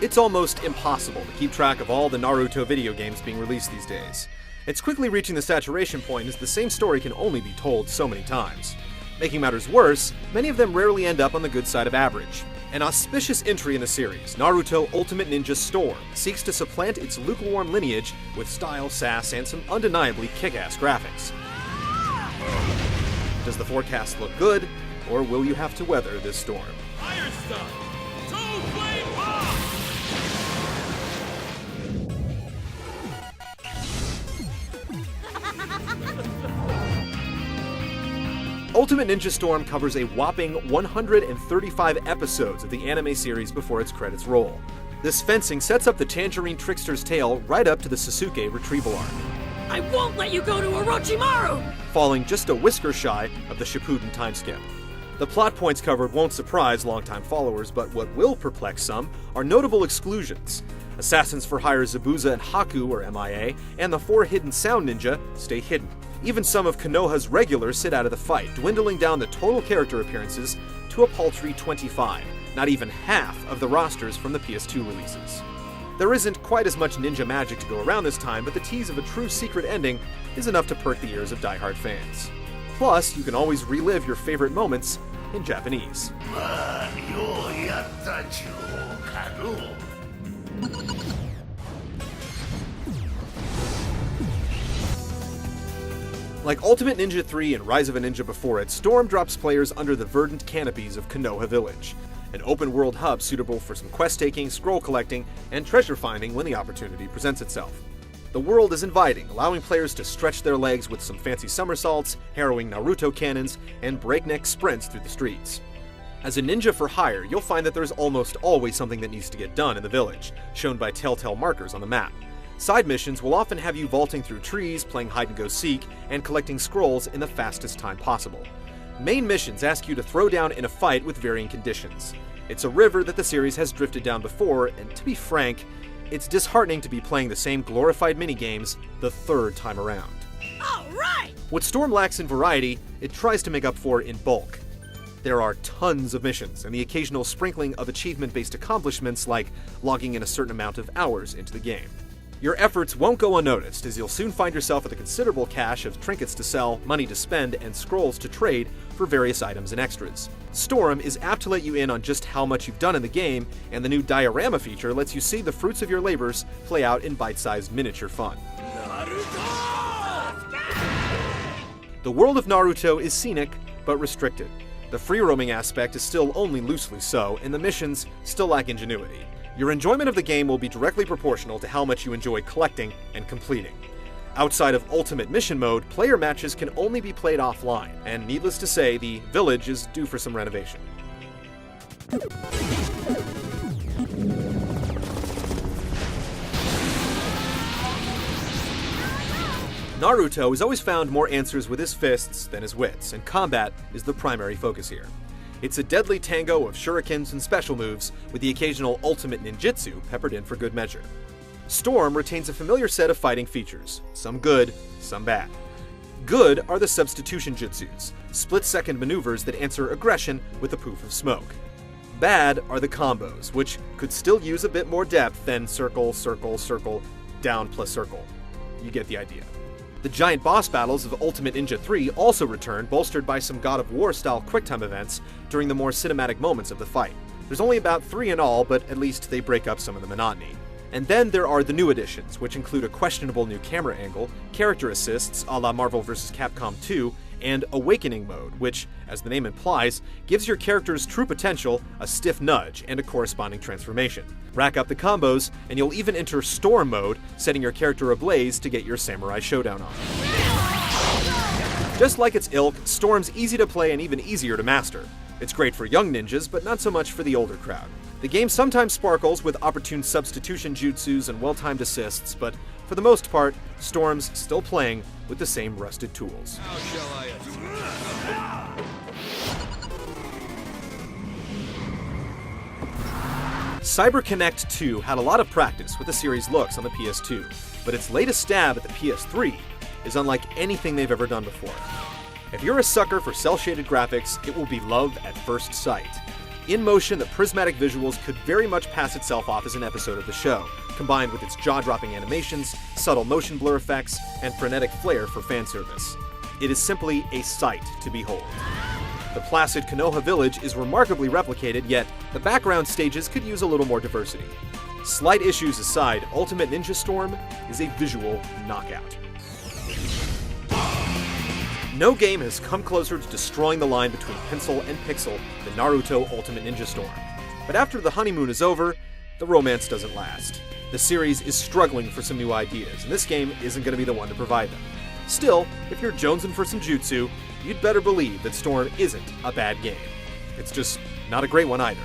It's almost impossible to keep track of all the Naruto video games being released these days. It's quickly reaching the saturation point as the same story can only be told so many times. Making matters worse, many of them rarely end up on the good side of average. An auspicious entry in the series, Naruto Ultimate Ninja Storm, seeks to supplant its lukewarm lineage with style, sass, and some undeniably kick-ass graphics. Does the forecast look good, or will you have to weather this storm? Fire stuff! Two flame bomb! Ultimate Ninja Storm covers a whopping 135 episodes of the anime series before its credits roll. This fencing sets up the Tangerine Trickster's tale right up to the Sasuke retrieval arc, I won't let you go to Orochimaru! falling just a whisker shy of the Shippuden timeskip. The plot points covered won't surprise longtime followers, but what will perplex some are notable exclusions. Assassins for Hire Zabuza and Haku are MIA, and the 4 hidden sound ninja stay hidden. Even some of Konoha's regulars sit out of the fight, dwindling down the total character appearances to a paltry 25, not even half of the rosters from the PS2 releases. There isn't quite as much ninja magic to go around this time, but the tease of a true secret ending is enough to perk the ears of diehard fans. Plus, you can always relive your favorite moments in Japanese. Like Ultimate Ninja 3 and Rise of a Ninja before it, Storm drops players under the verdant canopies of Konoha Village, an open-world hub suitable for some quest-taking, scroll collecting, and treasure finding when the opportunity presents itself. The world is inviting, allowing players to stretch their legs with some fancy somersaults, harrowing Naruto cannons, and breakneck sprints through the streets. As a ninja for hire, you'll find that there's almost always something that needs to get done in the village, shown by telltale markers on the map. Side missions will often have you vaulting through trees, playing hide-and-go-seek, and collecting scrolls in the fastest time possible. Main missions ask you to throw down in a fight with varying conditions. It's a river that the series has drifted down before, and to be frank, it's disheartening to be playing the same glorified minigames the 3rd time around. Alright! What Storm lacks in variety, it tries to make up for in bulk. There are tons of missions, and the occasional sprinkling of achievement-based accomplishments like logging in a certain amount of hours into the game. Your efforts won't go unnoticed, as you'll soon find yourself with a considerable cache of trinkets to sell, money to spend, and scrolls to trade for various items and extras. Storm is apt to let you in on just how much you've done in the game, and the new diorama feature lets you see the fruits of your labors play out in bite-sized miniature fun. Naruto! The world of Naruto is scenic, but restricted. The free-roaming aspect is still only loosely so, and the missions still lack ingenuity. Your enjoyment of the game will be directly proportional to how much you enjoy collecting and completing. Outside of Ultimate Mission Mode, player matches can only be played offline, and needless to say, the village is due for some renovation. Naruto has always found more answers with his fists than his wits, and combat is the primary focus here. It's a deadly tango of shurikens and special moves, with the occasional ultimate ninjutsu peppered in for good measure. Storm retains a familiar set of fighting features, some good, some bad. Good are the substitution jutsus, split-second maneuvers that answer aggression with a poof of smoke. Bad are the combos, which could still use a bit more depth than circle, circle, circle, down plus circle. You get the idea. The giant boss battles of Ultimate Ninja 3 also return, bolstered by some God of War-style QuickTime events during the more cinematic moments of the fight. There's only about 3 in all, but at least they break up some of the monotony. And then there are the new additions, which include a questionable new camera angle, character assists a la Marvel vs. Capcom 2, and Awakening Mode, which, as the name implies, gives your character's true potential a stiff nudge and a corresponding transformation. Rack up the combos, and you'll even enter Storm Mode, setting your character ablaze to get your Samurai Showdown on. Just like its ilk, Storm's easy to play and even easier to master. It's great for young ninjas, but not so much for the older crowd. The game sometimes sparkles with opportune substitution jutsus and well-timed assists, but for the most part, Storm's still playing with the same rusted tools. How shall I CyberConnect 2 had a lot of practice with the series' looks on the PS2, but its latest stab at the PS3 is unlike anything they've ever done before. If you're a sucker for cel-shaded graphics, it will be love at first sight. In motion, the prismatic visuals could very much pass itself off as an episode of the show, combined with its jaw-dropping animations, subtle motion blur effects, and frenetic flair for fan service. It is simply a sight to behold. The placid Konoha village is remarkably replicated, yet the background stages could use a little more diversity. Slight issues aside, Ultimate Ninja Storm is a visual knockout. No game has come closer to destroying the line between pencil and pixel than Naruto Ultimate Ninja Storm. But after the honeymoon is over, the romance doesn't last. The series is struggling for some new ideas, and this game isn't going to be the one to provide them. Still, if you're jonesing for some jutsu, you'd better believe that Storm isn't a bad game. It's just not a great one either.